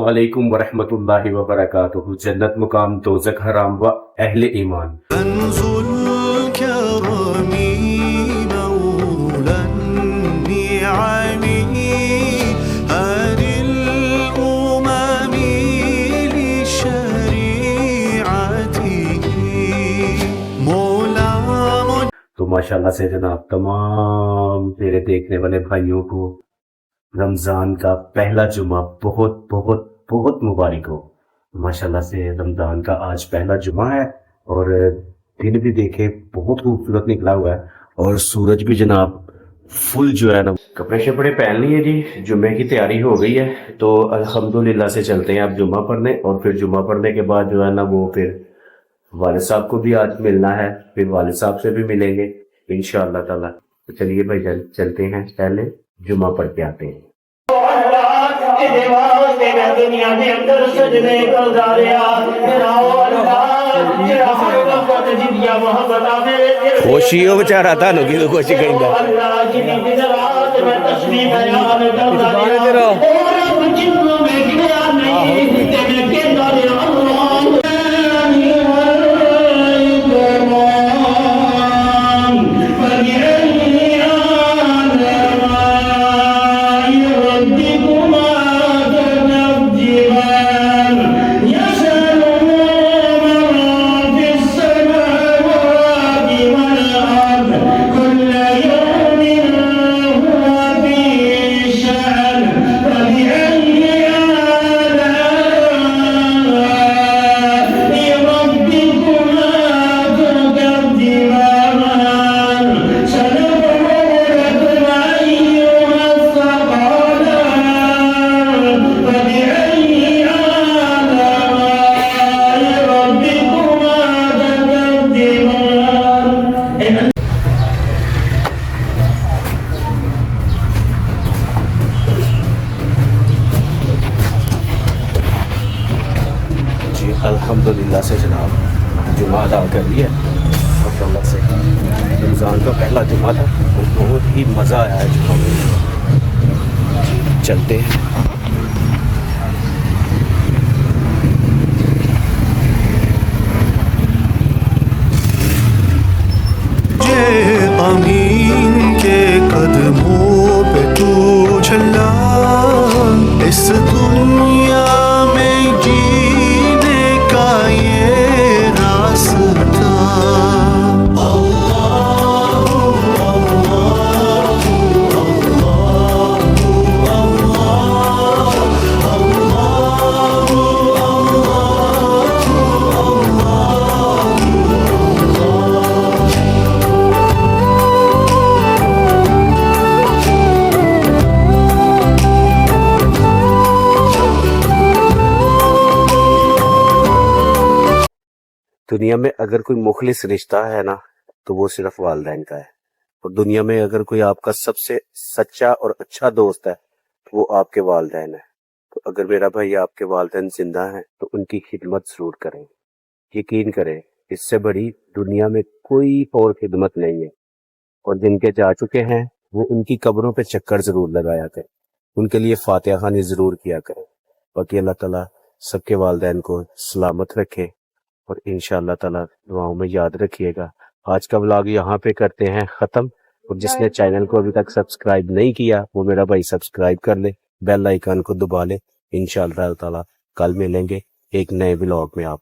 अस्सलामुअलैकुम वरहमतुल्लाहि वबरकातुहू। जन्नत मुकाम दोज़ख हराम व अहले ईमान। तो माशाल्लाह से जनाब तमाम मेरे देखने वाले भाइयों को रमज़ान का पहला जुमा बहुत बहुत बहुत मुबारक हो। माशाल्लाह से रमज़ान का आज पहला जुमा है और दिन भी देखे बहुत खूबसूरत निकला हुआ है और सूरज भी जनाब फुल जो है ना। कपड़े शपड़े पहन लिए जी, जुम्मे की तैयारी हो गई है तो अल्हम्दुलिल्लाह से चलते हैं अब जुम्मा पढ़ने। और फिर जुम्मा पढ़ने के बाद जो है ना वो फिर वालिद साहब को भी आज मिलना है, फिर वालिद साहब से भी मिलेंगे इंशाअल्लाह ताला। तो चलिए भाई चलते हैं, पहले जुम्मा पढ़ के आते हैं। दुनिया के अंदर सजने को खुशी हो बेचारा थानू की खुशी कहंदा अल्हम्दुलिल्लाह से जनाब जुमा अदा कर लिया माशाल्लाह से। रमज़ान का पहला जुमा था और बहुत ही मज़ा आया है जुमा में। चलते हैं। अमीन के कदमों पे तू चला इस दुनिया में जीने का ये रास्ता। दुनिया में अगर कोई मुखलिस रिश्ता है ना तो वो सिर्फ वालिदैन का है। और दुनिया में अगर कोई आपका सबसे सच्चा और अच्छा दोस्त है तो वो आपके वालिदैन है। तो अगर मेरा भाई आपके वालिदैन जिंदा हैं तो उनकी खिदमत जरूर करें। यकीन करें इससे बड़ी दुनिया में कोई और खिदमत नहीं है। और जिनके जा चुके हैं वो उनकी कब्रों पे चक्कर जरूर लगाया करें, उनके लिए फातिहा खानी जरूर किया करें। बाकी अल्लाह ताला सबके वालिदैन को सलामत रखे और इंशाअल्लाह ताला दुआओं में याद रखिएगा। आज का व्लॉग यहाँ पे करते हैं ख़त्म। और जिसने चैनल को अभी तक सब्सक्राइब नहीं किया वो मेरा भाई सब्सक्राइब कर ले, बेल आइकन को दबा ले। इंशाअल्लाह ताला कल मिलेंगे एक नए व्लॉग में। आप